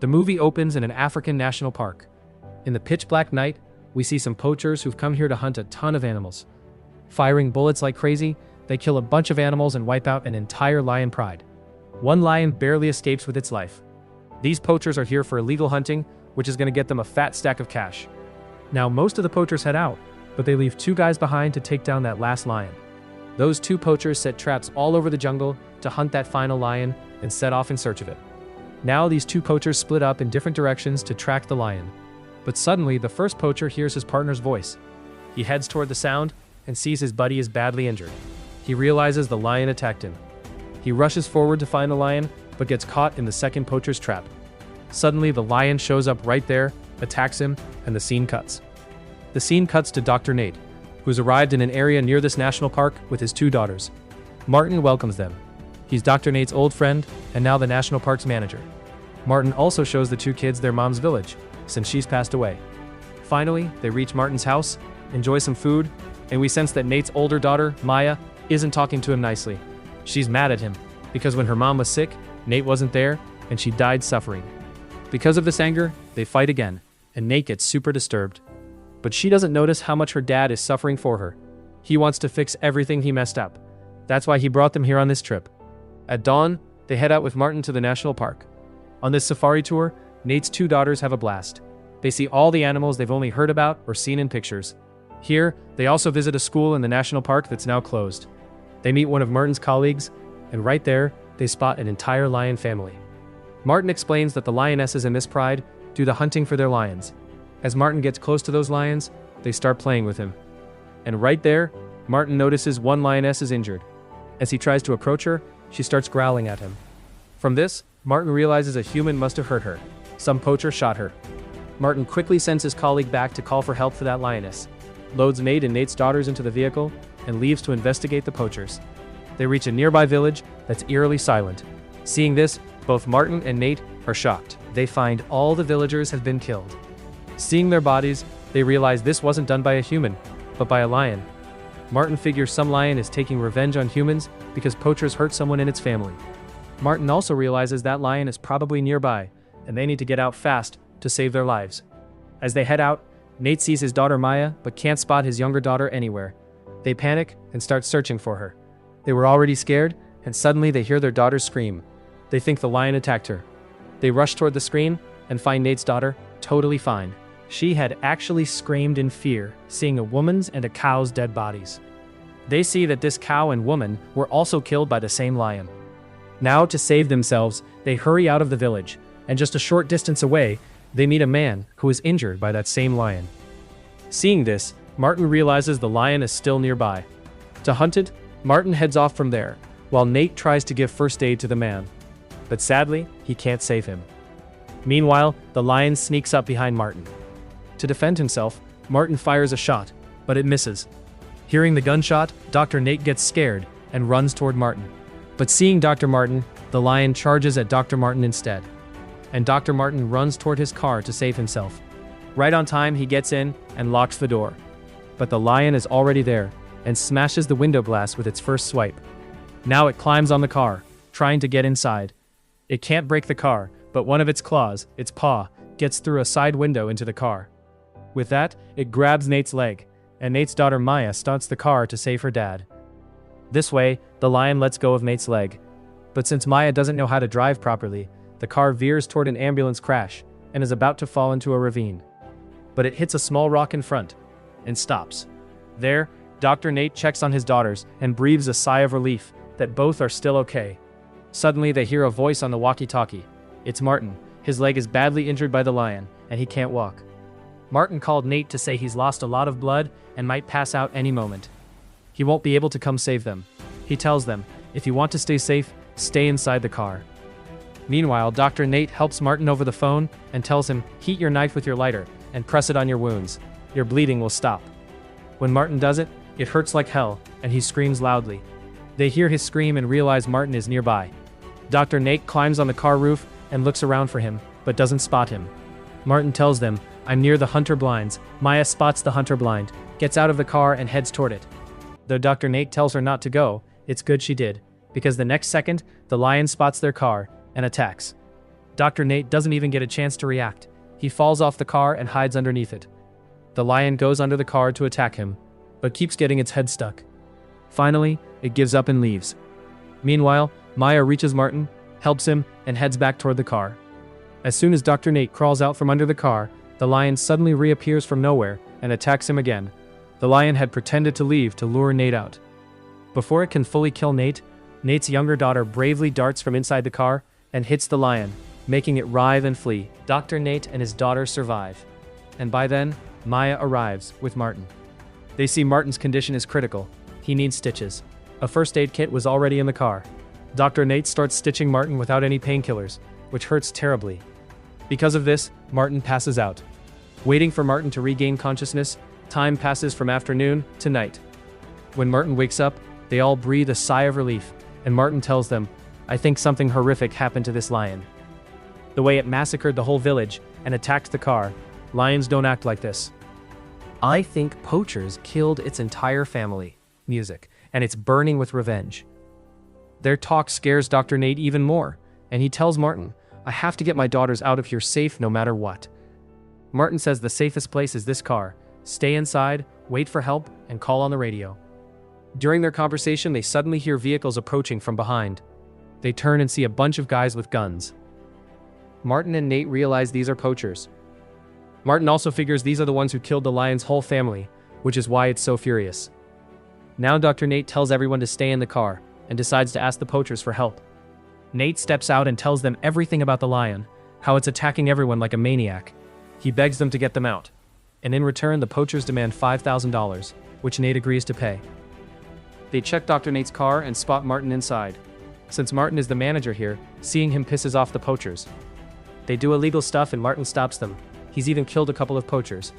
The movie opens in an African national park. In the pitch-black night, we see some poachers who've come here to hunt a ton of animals. Firing bullets like crazy, they kill a bunch of animals and wipe out an entire lion pride. One lion barely escapes with its life. These poachers are here for illegal hunting, which is going to get them a fat stack of cash. Now, most of the poachers head out, but they leave 2 guys behind to take down that last lion. Those 2 poachers set traps all over the jungle to hunt that final lion and set off in search of it. Now these 2 poachers split up in different directions to track the lion. But suddenly, the first poacher hears his partner's voice. He heads toward the sound and sees his buddy is badly injured. He realizes the lion attacked him. He rushes forward to find the lion, but gets caught in the second poacher's trap. Suddenly, the lion shows up right there, attacks him, and the scene cuts. The scene cuts to Dr. Nate, who's arrived in an area near this national park with his 2 daughters. Martin welcomes them. He's Dr. Nate's old friend, and now the national park's manager. Martin also shows the 2 kids their mom's village, since she's passed away. Finally, they reach Martin's house, enjoy some food, and we sense that Nate's older daughter, Maya, isn't talking to him nicely. She's mad at him, because when her mom was sick, Nate wasn't there, and she died suffering. Because of this anger, they fight again, and Nate gets super disturbed. But she doesn't notice how much her dad is suffering for her. He wants to fix everything he messed up. That's why he brought them here on this trip. At dawn, they head out with Martin to the national park. On this safari tour, Nate's 2 daughters have a blast. They see all the animals they've only heard about or seen in pictures. Here, they also visit a school in the national park that's now closed. They meet one of Martin's colleagues, and right there, they spot an entire lion family. Martin explains that the lionesses in this pride do the hunting for their lions. As Martin gets close to those lions, they start playing with him. And right there, Martin notices one lioness is injured. As he tries to approach her, she starts growling at him. From this, Martin realizes a human must have hurt her. Some poacher shot her. Martin quickly sends his colleague back to call for help for that lioness, loads Nate and Nate's daughters into the vehicle, and leaves to investigate the poachers. They reach a nearby village that's eerily silent. Seeing this, both Martin and Nate are shocked. They find all the villagers have been killed. Seeing their bodies, they realize this wasn't done by a human, but by a lion. Martin figures some lion is taking revenge on humans because poachers hurt someone in its family. Martin also realizes that lion is probably nearby, and they need to get out fast to save their lives. As they head out, Nate sees his daughter Maya, but can't spot his younger daughter anywhere. They panic and start searching for her. They were already scared, and suddenly they hear their daughter scream. They think the lion attacked her. They rush toward the screen and find Nate's daughter totally fine. She had actually screamed in fear, seeing a woman's and a cow's dead bodies. They see that this cow and woman were also killed by the same lion. Now, to save themselves, they hurry out of the village, and just a short distance away, they meet a man who is injured by that same lion. Seeing this, Martin realizes the lion is still nearby. To hunt it, Martin heads off from there, while Nate tries to give first aid to the man. But sadly, he can't save him. Meanwhile, the lion sneaks up behind Martin. To defend himself, Martin fires a shot, but it misses. Hearing the gunshot, Dr. Nate gets scared and runs toward Martin. But seeing Dr. Martin, the lion charges at Dr. Martin instead. And Dr. Martin runs toward his car to save himself. Right on time, he gets in and locks the door. But the lion is already there and smashes the window glass with its first swipe. Now it climbs on the car, trying to get inside. It can't break the car, but one of its claws, its paw, gets through a side window into the car. With that, it grabs Nate's leg, and Nate's daughter Maya starts the car to save her dad. This way, the lion lets go of Nate's leg. But since Maya doesn't know how to drive properly, the car veers toward an ambulance crash and is about to fall into a ravine. But it hits a small rock in front and stops. There, Dr. Nate checks on his daughters and breathes a sigh of relief that both are still okay. Suddenly, they hear a voice on the walkie-talkie. It's Martin. His leg is badly injured by the lion, and he can't walk. Martin called Nate to say he's lost a lot of blood and might pass out any moment. He won't be able to come save them. He tells them, if you want to stay safe, stay inside the car. Meanwhile, Dr. Nate helps Martin over the phone and tells him, heat your knife with your lighter and press it on your wounds. Your bleeding will stop. When Martin does it, it hurts like hell, and he screams loudly. They hear his scream and realize Martin is nearby. Dr. Nate climbs on the car roof and looks around for him, but doesn't spot him. Martin tells them, I'm near the hunter blinds. Maya spots the hunter blind, gets out of the car and heads toward it. Though Dr. Nate tells her not to go, it's good she did, because the next second, the lion spots their car and attacks. Dr. Nate doesn't even get a chance to react. He falls off the car and hides underneath it. The lion goes under the car to attack him, but keeps getting its head stuck. Finally, it gives up and leaves. Meanwhile, Maya reaches Martin, helps him, and heads back toward the car. As soon as Dr. Nate crawls out from under the car, the lion suddenly reappears from nowhere and attacks him again. The lion had pretended to leave to lure Nate out. Before it can fully kill Nate, Nate's younger daughter bravely darts from inside the car and hits the lion, making it writhe and flee. Dr. Nate and his daughter survive. And by then, Maya arrives with Martin. They see Martin's condition is critical. He needs stitches. A first aid kit was already in the car. Dr. Nate starts stitching Martin without any painkillers, which hurts terribly. Because of this, Martin passes out. Waiting for Martin to regain consciousness, time passes from afternoon to night. When Martin wakes up, they all breathe a sigh of relief, and Martin tells them, "I think something horrific happened to this lion. The way it massacred the whole village and attacked the car. Lions don't act like this. I think poachers killed its entire family." Music, and it's burning with revenge. Their talk scares Dr. Nate even more, and he tells Martin, "I have to get my daughters out of here safe no matter what." Martin says the safest place is this car. Stay inside, wait for help, and call on the radio. During their conversation, they suddenly hear vehicles approaching from behind. They turn and see a bunch of guys with guns. Martin and Nate realize these are poachers. Martin also figures these are the ones who killed the lion's whole family, which is why it's so furious. Now Dr. Nate tells everyone to stay in the car and decides to ask the poachers for help. Nate steps out and tells them everything about the lion, how it's attacking everyone like a maniac. He begs them to get them out, and in return the poachers demand $5,000, which Nate agrees to pay. They check Dr. Nate's car and spot Martin inside. Since Martin is the manager here, seeing him pisses off the poachers. They do illegal stuff and Martin stops them. He's even killed a couple of poachers.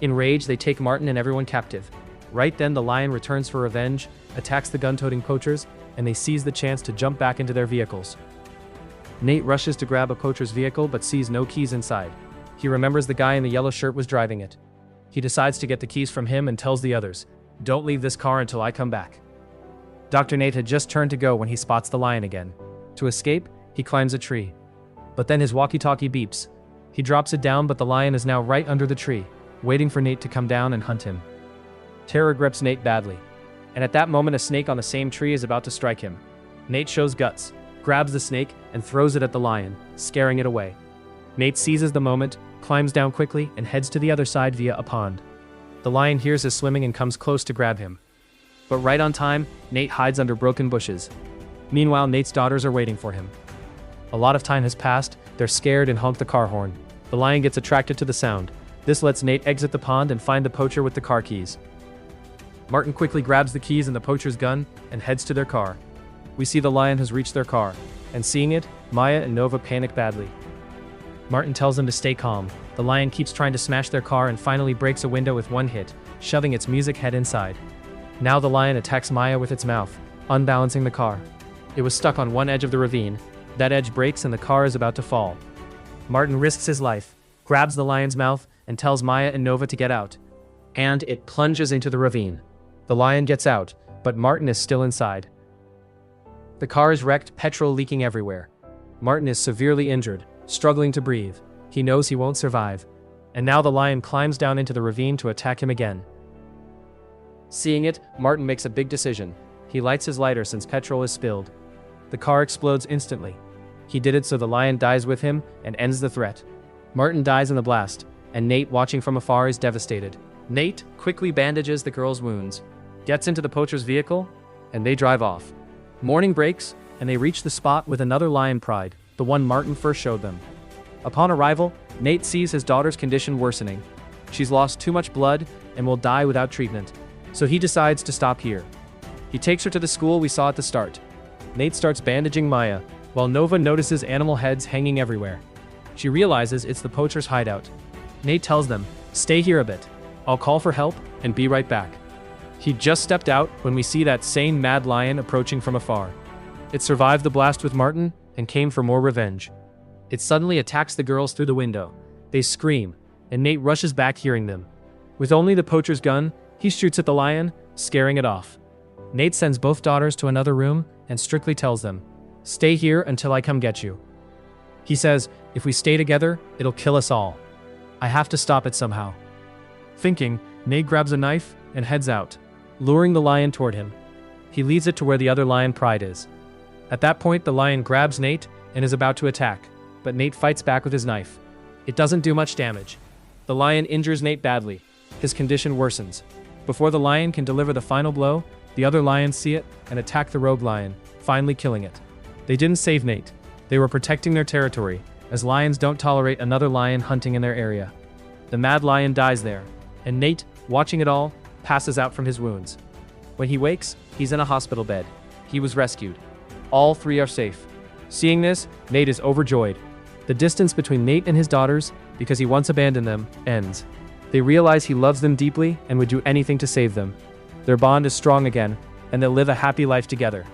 Enraged, they take Martin and everyone captive. Right then, the lion returns for revenge, attacks the gun-toting poachers, and they seize the chance to jump back into their vehicles. Nate rushes to grab a poacher's vehicle but sees no keys inside. He remembers the guy in the yellow shirt was driving it. He decides to get the keys from him and tells the others, "Don't leave this car until I come back." Dr. Nate had just turned to go when he spots the lion again. To escape, he climbs a tree. But then his walkie-talkie beeps. He drops it down, but the lion is now right under the tree, waiting for Nate to come down and hunt him. Terror grips Nate badly, and at that moment a snake on the same tree is about to strike him. Nate shows guts, grabs the snake, and throws it at the lion, scaring it away. Nate seizes the moment, climbs down quickly, and heads to the other side via a pond. The lion hears his swimming and comes close to grab him. But right on time, Nate hides under broken bushes. Meanwhile, Nate's daughters are waiting for him. A lot of time has passed, they're scared and honk the car horn. The lion gets attracted to the sound. This lets Nate exit the pond and find the poacher with the car keys. Martin quickly grabs the keys and the poacher's gun and heads to their car. We see the lion has reached their car, and seeing it, Maya and Nova panic badly. Martin tells them to stay calm. The lion keeps trying to smash their car and finally breaks a window with one hit, shoving its music head inside. Now the lion attacks Maya with its mouth, unbalancing the car. It was stuck on one edge of the ravine. That edge breaks and the car is about to fall. Martin risks his life, grabs the lion's mouth, and tells Maya and Nova to get out. And it plunges into the ravine. The lion gets out, but Martin is still inside. The car is wrecked, petrol leaking everywhere. Martin is severely injured, struggling to breathe. He knows he won't survive. And now the lion climbs down into the ravine to attack him again. Seeing it, Martin makes a big decision. He lights his lighter since petrol is spilled. The car explodes instantly. He did it so the lion dies with him and ends the threat. Martin dies in the blast, and Nate, watching from afar, is devastated. Nate quickly bandages the girl's wounds, gets into the poacher's vehicle, and they drive off. Morning breaks, and they reach the spot with another lion pride, the one Martin first showed them. Upon arrival, Nate sees his daughter's condition worsening. She's lost too much blood and will die without treatment, so he decides to stop here. He takes her to the school we saw at the start. Nate starts bandaging Maya, while Nova notices animal heads hanging everywhere. She realizes it's the poacher's hideout. Nate tells them, "Stay here a bit. I'll call for help and be right back." He just stepped out when we see that same mad lion approaching from afar. It survived the blast with Martin and came for more revenge. It suddenly attacks the girls through the window. They scream, and Nate rushes back hearing them. With only the poacher's gun, he shoots at the lion, scaring it off. Nate sends both daughters to another room and strictly tells them, "Stay here until I come get you." He says, "If we stay together, it'll kill us all. I have to stop it somehow." Thinking, Nate grabs a knife and heads out, luring the lion toward him. He leads it to where the other lion Pride is. At that point, the lion grabs Nate and is about to attack, but Nate fights back with his knife. It doesn't do much damage. The lion injures Nate badly. His condition worsens. Before the lion can deliver the final blow, the other lions see it and attack the rogue lion, finally killing it. They didn't save Nate. They were protecting their territory, as lions don't tolerate another lion hunting in their area. The mad lion dies there, and Nate, watching it all, passes out from his wounds. When he wakes, he's in a hospital bed. He was rescued. All three are safe. Seeing this, Nate is overjoyed. The distance between Nate and his daughters, because he once abandoned them, ends. They realize he loves them deeply and would do anything to save them. Their bond is strong again, and they'll live a happy life together.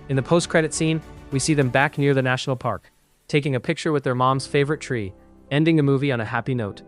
In the post-credit scene, we see them back near the national park, taking a picture with their mom's favorite tree, ending the movie on a happy note.